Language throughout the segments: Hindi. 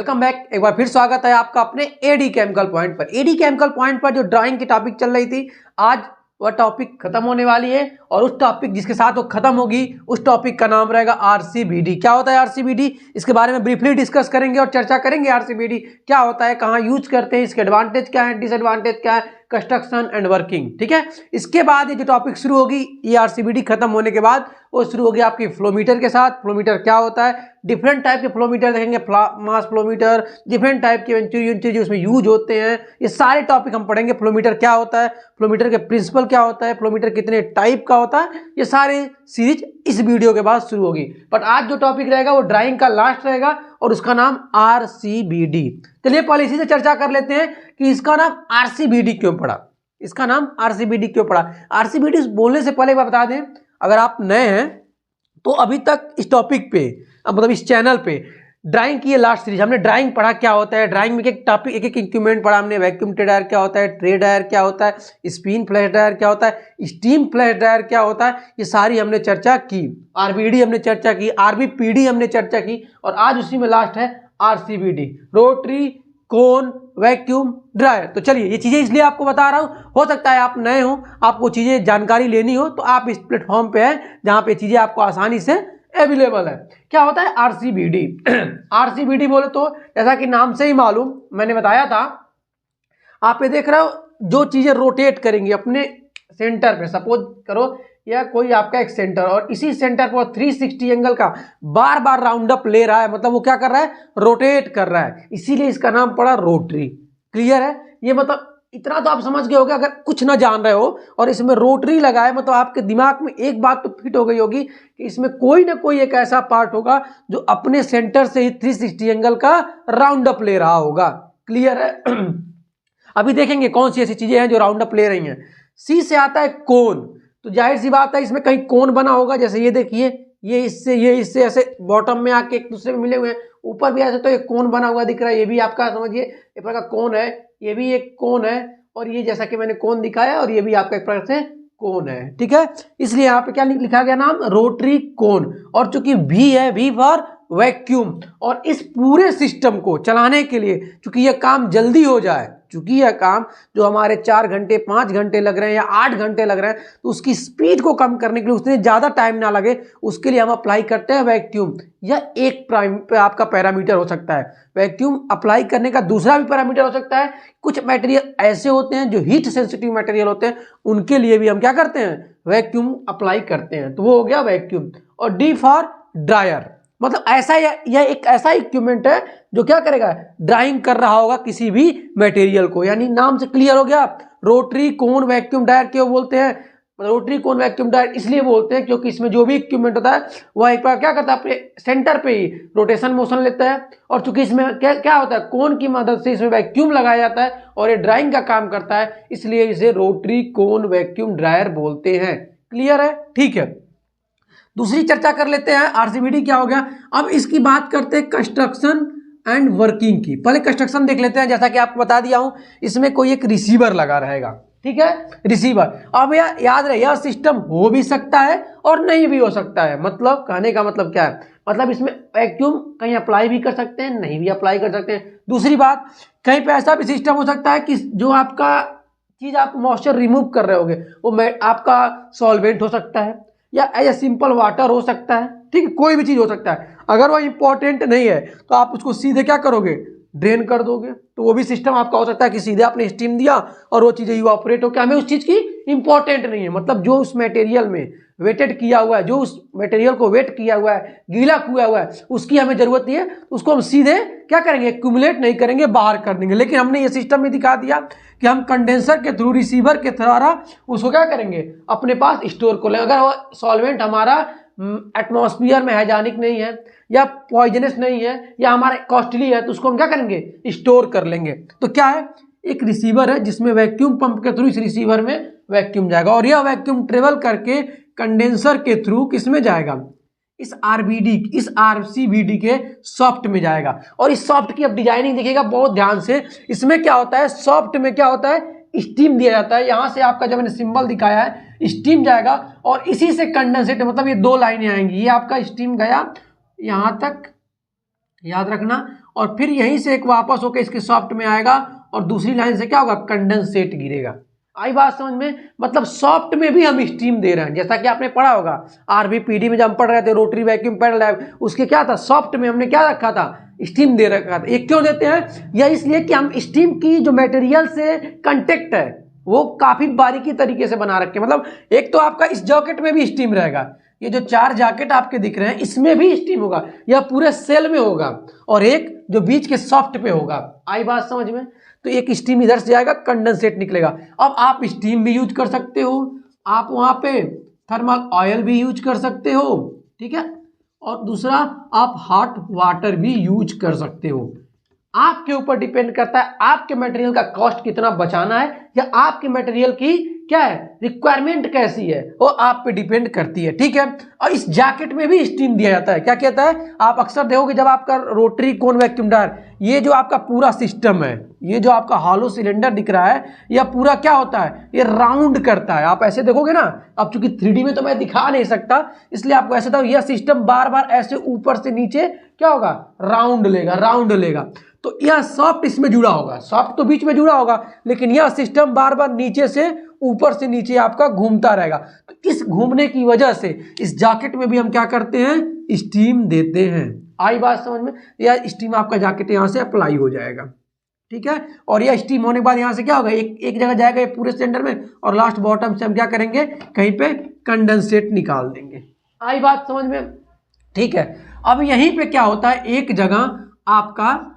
Welcome back. एक बार फिर स्वागत है आपका अपने एडी केमिकल पॉइंट पर। एडी केमिकल पॉइंट पर जो ड्राइंग की टॉपिक चल रही थी, आज वह टॉपिक खत्म होने वाली है और उस टॉपिक जिसके साथ वो खत्म होगी उस टॉपिक का नाम रहेगा आरसीबीडी। क्या होता है आरसीबीडी, इसके बारे में ब्रीफली डिस्कस करेंगे और चर्चा करेंगे। आरसीबीडी क्या होता है, कहाँ यूज करते हैं, इसके एडवांटेज क्या है, डिसएडवांटेज क्या है, कंस्ट्रक्शन एंड वर्किंग। ठीक है, इसके बाद ये जो टॉपिक शुरू होगी, ये आरसीबीडी खत्म होने के बाद वो शुरू होगी आपकी फ्लोमीटर के साथ। फ्लोमीटर क्या होता है, डिफरेंट टाइप के फ्लोमीटर देखेंगे, मास फ्लोमीटर, डिफरेंट टाइप के जो उसमें यूज होते हैं, ये सारे टॉपिक हम पढ़ेंगे। फ्लोमीटर क्या होता है, फ्लोमीटर के प्रिंसिपल क्या होता है, फ्लोमीटर कितने टाइप का होता है, ये सारे सीरीज इस वीडियो के बाद शुरू होगी। बट आज जो टॉपिक रहेगा वो ड्राइंग का लास्ट रहेगा और उसका नाम आरसीबीडी। चलिए पहले इसी से चर्चा कर लेते हैं कि इसका नाम आरसीबीडी क्यों पड़ा। इसका नाम आरसीबीडी क्यों पड़ा? आरसीबीडी बोलने से पहले एक बार बता दें, अगर आप नए हैं तो अभी तक इस टॉपिक पे, मतलब इस चैनल पे ड्राइंग की ये लास्ट सीरीज हमने ड्राइंग पढ़ा क्या होता है, ड्राइंग में एक टॉपिक एक इक्विपमेंट पढ़ा हमने। वैक्यूम ड्रायर क्या होता है, ट्रे ड्रायर क्या होता है, स्पिन फ्लैश ड्रायर क्या होता है, स्टीम फ्लैश ड्रायर क्या होता है, ये सारी हमने चर्चा की। आरबीडी हमने चर्चा की, आरबीपीडी हमने चर्चा की और आज उसी में लास्ट है आरसीबीडी, रोटरी कोन वैक्यूम ड्रायर। तो चलिए ये चीजें इसलिए आपको बता रहा हूं, हो सकता है आप नए हो, आपको चीजें जानकारी लेनी हो, तो आप इस प्लेटफॉर्म पे हैं जहां पे चीजें आपको आसानी से अवेलेबल है। क्या होता है आरसीबीडी? आरसीबीडी बोले तो जैसा कि नाम से ही मालूम, मैंने बताया था, आप ये देख रहे हो जो चीजें रोटेट करेंगी अपने सेंटर पे, सपोज करो या कोई आपका एक सेंटर और इसी सेंटर पर 360 एंगल का बार बार राउंड अप ले रहा है, मतलब वो क्या कर रहा है, रोटेट कर रहा है, इसीलिए इसका नाम पड़ा रोटरी। क्लियर है? ये मतलब इतना तो आप समझ गए होगे। अगर कुछ ना जान रहे हो और इसमें रोटरी लगाए, मतलब आपके दिमाग में एक बात तो फिट हो गई होगी कि इसमें कोई ना कोई एक ऐसा पार्ट होगा जो अपने सेंटर से ही 360 एंगल का राउंड अप ले रहा होगा। क्लियर है? अभी देखेंगे कौन सी ऐसी चीजें हैं जो राउंड अप ले रही हैं। सी से आता है कोन, तो जाहिर सी बात है इसमें कहीं कोन बना होगा। जैसे ये देखिए, ये इससे ऐसे बॉटम में आके एक दूसरे में मिले हुए हैं, ऊपर भी ऐसे तो एक कोन बना हुआ दिख रहा है, ये भी आपका समझिए एक प्रकार का कोन है, ये भी एक कोन है और ये जैसा कि मैंने कोन दिखाया और ये भी आपका एक प्रकार से कोन है। ठीक है, इसलिए यहाँ पे क्या लिखा गया नाम, रोटरी कोन। और चूंकि वी है, वी फॉर वैक्यूम, और इस पूरे सिस्टम को चलाने के लिए, चूंकि यह काम जल्दी हो जाए, चूंकि यह काम जो हमारे 4 घंटे 5 घंटे लग रहे हैं या 8 घंटे लग रहे हैं, तो उसकी स्पीड को कम करने के लिए, उससे ज़्यादा टाइम ना लगे, उसके लिए हम अप्लाई करते हैं वैक्यूम। यह एक आपका पैरामीटर हो सकता है। वैक्यूम अप्लाई करने का दूसरा भी पैरामीटर हो सकता है। कुछ मटेरियल ऐसे होते हैं जो हीट सेंसिटिव मटेरियल होते हैं, उनके लिए भी हम क्या करते हैं, वैक्यूम अप्लाई करते हैं, तो वो हो गया वैक्यूम। और डी फॉर ड्रायर, मतलब ऐसा यह एक ऐसा इक्विपमेंट है जो क्या करेगा, ड्राइंग कर रहा होगा किसी भी मटेरियल को। यानी नाम से क्लियर हो गया, रोटरी कोन वैक्यूम ड्रायर क्यों बोलते हैं, रोटरी कोन वैक्यूम ड्रायर इसलिए बोलते हैं क्योंकि इसमें जो भी इक्विपमेंट होता है वह एक बार क्या करता है, अपने सेंटर पे ही रोटेशन मोशन लेता है। और चूंकि इसमें क्या होता है, कोन की मदद से इसमें वैक्यूम लगाया जाता है और ये ड्राइंग का काम करता है, इसलिए इसे रोटरी कोन वैक्यूम ड्रायर बोलते हैं। क्लियर है? ठीक है, दूसरी चर्चा कर लेते हैं। आरसीबीडी क्या हो गया, अब इसकी बात करते हैं कंस्ट्रक्शन एंड वर्किंग की। पहले कंस्ट्रक्शन देख लेते हैं। जैसा कि आपको बता दिया हूं, इसमें कोई एक रिसीवर लगा रहेगा। ठीक है, रिसीवर। अब यह याद रहे, यह सिस्टम हो भी सकता है और नहीं भी हो सकता है। मतलब कहने का मतलब क्या है, मतलब इसमें वैक्यूम कहीं अप्लाई भी कर सकते हैं, नहीं भी अप्लाई कर सकते हैं। दूसरी बात, कहीं पे ऐसा भी सिस्टम हो सकता है कि जो आपका चीज आप मॉइस्चर रिमूव कर रहे होगे वो आपका सॉल्वेंट हो सकता है या एज सिंपल वाटर हो सकता है। ठीक है, कोई भी चीज हो सकता है। अगर वो इंपॉर्टेंट नहीं है तो आप उसको सीधे क्या करोगे, ड्रेन कर दोगे। तो वो भी सिस्टम आपका हो सकता है कि सीधे आपने स्टीम दिया और वो चीजें इवापोरेट हो के हमें उस चीज की इंपॉर्टेंट नहीं है, मतलब जो उस मटेरियल में वेटेड किया हुआ है, जो उस मटेरियल को वेट किया हुआ है, गीला किया हुआ है, उसकी हमें जरूरत नहीं है, तो उसको हम सीधे क्या करेंगे, एक्यूमुलेट नहीं करेंगे, बाहर कर देंगे। लेकिन हमने ये सिस्टम में दिखा दिया कि हम कंडेंसर के थ्रू, रिसीवर के द्वारा उसको क्या करेंगे, अपने पास स्टोर कर लेंगे। अगर वो सॉल्वेंट हमारा एटमॉस्फेयर में हाइजेनिक नहीं है या पॉइजनस नहीं है या हमारा कॉस्टली है, तो उसको हम क्या करेंगे, स्टोर कर लेंगे। तो क्या है, एक रिसीवर है जिसमें वैक्यूम पंप के थ्रू इस रिसीवर में वैक्यूम जाएगा और यह वैक्यूम ट्रेवल करके कंडेंसर के थ्रू किसमें जाएगा, इस आरसीबीडी के सॉफ्ट में जाएगा। और इस सॉफ्ट की अब डिजाइनिंग देखिएगा बहुत ध्यान से। इसमें क्या होता है, सॉफ्ट में क्या होता है, स्टीम दिया जाता है। यहां से आपका जो मैंने सिंबल दिखाया है, स्टीम जाएगा और इसी से कंडेंसेट, मतलब ये 2 लाइनें आएंगी। ये आपका स्टीम गया यहां तक, याद रखना, और फिर यहीं से एक वापस होकर इसके सॉफ्ट में आएगा और दूसरी लाइन से क्या होगा, कंडेंसेट गिरेगा। आई बात समझ में, मतलब सॉफ्ट में भी हम स्टीम दे रहे हैं। जैसा कि आपने पढ़ा होगा आरबीपीडी में जब हम पढ़ रहे थे रोटरी वैक्यूम पैडल लैब, उसके क्या था, सॉफ्ट में हमने क्या रखा था, स्टीम दे रखा था। ये क्यों देते हैं, यह इसलिए कि हम स्टीम की जो मटेरियल से कांटेक्ट है वो काफी बारीकी तरीके से बना रखे। मतलब एक तो आपका इस जैकेट में भी स्टीम रहेगा, ये जो 4 जैकेट आपके दिख रहे हैं इसमें भी स्टीम होगा, या पूरे सेल में होगा, और एक जो बीच के सॉफ्ट पे होगा। आई बात समझ में, तो एक स्टीम इधर से जाएगा, कंडेंसेट निकलेगा। अब आप स्टीम भी यूज कर सकते हो, आप वहां पे थर्मल ऑयल भी यूज कर सकते हो, ठीक है, और दूसरा आप हॉट वाटर भी यूज कर सकते हो। आपके ऊपर डिपेंड करता है आपके मटेरियल का कॉस्ट कितना बचाना है, या आपके मटेरियल की क्या है रिक्वायरमेंट कैसी है, वो आप पे डिपेंड करती है, ठीक है। और इस जैकेट में भी स्टीम दिया जाता है। क्या कहता है, आप अक्सर देखोगे जब आपका रोटरी कोन वैक्यूम ड्रायर, ये जो आपका पूरा सिस्टम है, ये जो आपका हॉलो सिलेंडर दिख रहा है, यह पूरा क्या होता है, ये राउंड करता है। आप ऐसे देखोगे ना, अब चूंकि 3D में तो मैं दिखा नहीं सकता, इसलिए आपको ऐसे था, यह सिस्टम बार बार ऐसे ऊपर से नीचे क्या होगा, राउंड लेगा, राउंड लेगा। तो यह सॉफ्ट इसमें जुड़ा होगा, सॉफ्ट तो बीच में जुड़ा होगा, लेकिन यह सिस्टम बार बार नीचे से ऊपर से नीचे आपका घूमता रहेगा। तो इस घूमने की वजह से इस जैकेट में भी हम क्या करते हैं, स्टीम देते हैं। आई बात समझ में, यह स्टीम आपका जैकेट यहां से अप्लाई हो जाएगा, ठीक है। और यह स्टीम होने के बाद यहां से क्या होगा, एक जगह जाएगा ये पूरे सिलेंडर में, और लास्ट बॉटम से हम क्या करेंगे, कहीं पे कंडेंसेट निकाल देंगे। आई बात समझ में, ठीक है। अब यहीं पे क्या होता है, एक जगह आपका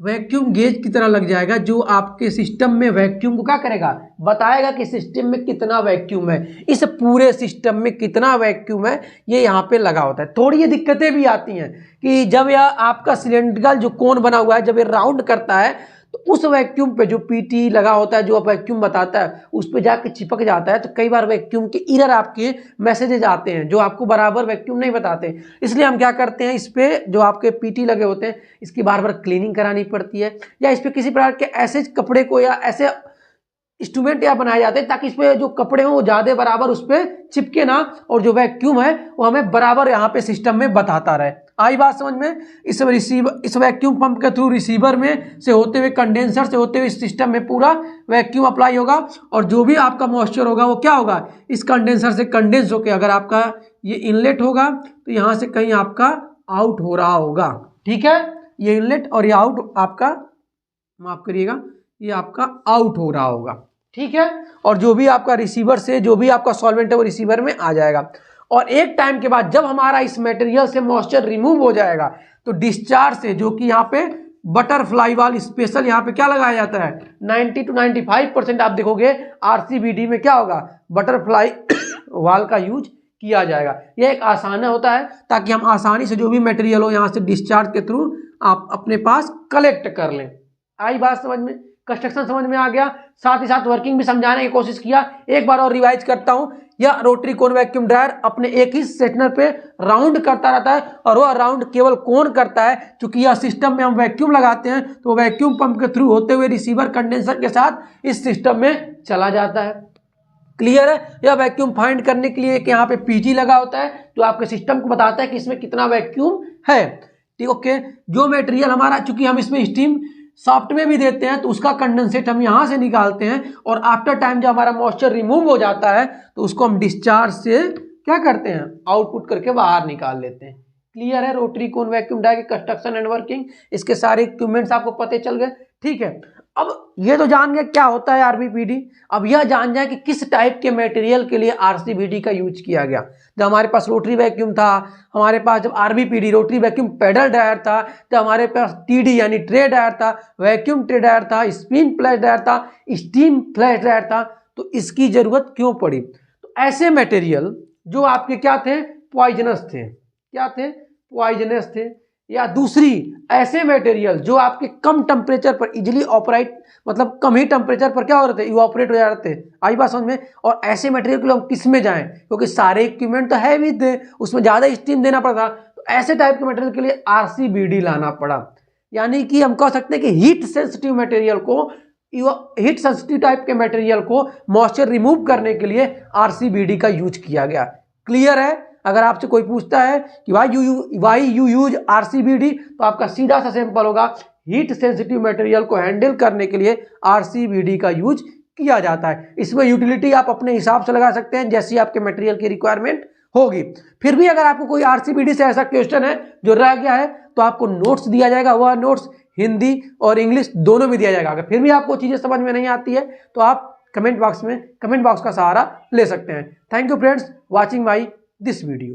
वैक्यूम गेज की तरह लग जाएगा, जो आपके सिस्टम में वैक्यूम को क्या करेगा, बताएगा कि सिस्टम में कितना वैक्यूम है, इस पूरे सिस्टम में कितना वैक्यूम है, ये यहाँ पे लगा होता है। थोड़ी ये दिक्कतें भी आती हैं कि जब यह आपका सिलेंड्रिकल जो कोन बना हुआ है, जब ये राउंड करता है, तो उस वैक्यूम पे जो पीटी लगा होता है, जो वैक्यूम बताता है, उस पे जाके चिपक जाता है। तो कई बार वैक्यूम के इरर आपके मैसेजेज आते हैं जो आपको बराबर वैक्यूम नहीं बताते। इसलिए हम क्या करते हैं, इस पे जो आपके पीटी लगे होते हैं, इसकी बार बार क्लीनिंग करानी पड़ती है, या इस पे किसी प्रकार के ऐसे कपड़े को या ऐसे इंस्ट्रूमेंट या बनाए जाते हैं ताकि इस पे जो कपड़े हो वो ज्यादा बराबर उस पे चिपके ना, और जो वैक्यूम है वो हमें बराबर यहाँ पे सिस्टम में बताता रहे। आई बात समझ में, इस वैक्यूम पंप के थ्रू रिसीवर में से होते हुए, कंडेंसर से होते हुए इस सिस्टम में पूरा वैक्यूम अप्लाई होगा, और जो भी आपका मॉइस्चर होगा वो क्या होगा, इस कंडेंसर से कंडेंस होकर, अगर आपका ये इनलेट होगा तो यहाँ से कहीं आपका आउट हो रहा होगा, ठीक है। ये इनलेट और ये आउट आपका, माफ करिएगा, ये आपका आउट हो रहा होगा, ठीक है। और जो भी आपका रिसीवर से जो भी आपका सॉल्वेंट है वो रिसीवर में आ जाएगा। और एक टाइम के बाद जब हमारा इस मटेरियल से मॉइस्चर रिमूव हो जाएगा, तो डिस्चार्ज से, जो कि यहाँ पे बटरफ्लाई वाल स्पेशल यहाँ पे क्या लगाया जाता है, 90 to 95% आप देखोगे आरसीबीडी में क्या होगा, बटरफ्लाई वाल का यूज किया जाएगा। यह एक आसान होता है ताकि हम आसानी से जो भी मटेरियल हो यहाँ से डिस्चार्ज के थ्रू आप अपने पास कलेक्ट कर लें। आई बात समझ में, कंस्ट्रक्शन समझ में आ गया, साथ ही साथ वर्किंग भी समझाने की कोशिश किया। एक बार और रिवाइज करता हूं, यह रोटरी कोन वैक्यूम ड्रायर अपने एक ही सेटनर पे राउंड करता रहता है, और वह राउंड केवल कोन करता है क्योंकि यह सिस्टम में हम वैक्यूम लगाते हैं, तो वैक्यूम पंप के थ्रू होते हुए रिसीवर कंडेंसर के साथ इस सिस्टम में चला जाता है। क्लियर है। यह वैक्यूम फाइंड करने के लिए एक यहाँ पे पीजी लगा होता है जो आपके सिस्टम को बताता है कि इसमें कितना वैक्यूम है, ठीक, ओके। जो मटेरियल हमारा, चूंकि हम इसमें स्टीम सॉफ्ट में भी देते हैं, तो उसका कंडेंसेट हम यहाँ से निकालते हैं, और आफ्टर टाइम जब हमारा मॉइस्चर रिमूव हो जाता है तो उसको हम डिस्चार्ज से क्या करते हैं, आउटपुट करके बाहर निकाल लेते हैं। क्लियर है। रोटरी कोन वैक्यूम ड्रायर की कंस्ट्रक्शन एंड वर्किंग, इसके सारे इक्विपमेंट्स आपको पते चल गए, ठीक है। अब ये तो जान गए क्या होता है आरबीपीडी, अब यह जान जाए कि किस टाइप के मटेरियल के लिए आरसीबीडी का यूज किया गया। जब हमारे पास रोटरी वैक्यूम था, हमारे पास जब आरबीपीडी रोटरी वैक्यूम पैडल ड्रायर था, जब हमारे पास टीडी यानी ट्रे ड्रायर था, वैक्यूम ट्रे ड्रायर था, स्पिन फ्लैश ड्रायर था, स्टीम फ्लैश ड्रायर था, तो इसकी जरूरत क्यों पड़ी। तो ऐसे मटेरियल जो आपके क्या थे, पॉइजनस थे, क्या थे, पॉइजनस थे, या दूसरी ऐसे मटेरियल जो आपके कम टेम्परेचर पर इजीली ऑपरेट, मतलब कम ही टेम्परेचर पर क्या हो रहे थे, इवापोरेट हो जाते थे। आई बात समझ में। और ऐसे मटेरियल के लिए हम किस में जाएं, क्योंकि सारे इक्विपमेंट तो है भी थे, उसमें ज़्यादा स्टीम देना पड़ता, तो ऐसे टाइप के मटेरियल के लिए आरसीबीडी लाना पड़ा। यानी कि हम कह सकते हैं कि हीट सेंसिटिव मटेरियल को, हीट सेंसिटिव टाइप के मटेरियल को मॉइस्चर रिमूव करने के लिए आरसीबीडी का यूज किया गया। क्लियर है। अगर आपसे कोई पूछता है कि वाई यू यूज RCBD, तो आपका सीधा सा सिंपल होगा, हीट सेंसिटिव मटेरियल को हैंडल करने के लिए RCBD का यूज किया जाता है। इसमें यूटिलिटी आप अपने हिसाब से लगा सकते हैं जैसी आपके मटेरियल की रिक्वायरमेंट होगी। फिर भी अगर आपको कोई RCBD से ऐसा क्वेश्चन है जो रह गया है तो आपको नोट्स दिया जाएगा, वह नोट्स हिंदी और इंग्लिश दोनों में दिया जाएगा। अगर फिर भी आपको चीजें समझ में नहीं आती है तो आप कमेंट बॉक्स का सहारा ले सकते हैं। Thank you friends watching my this video.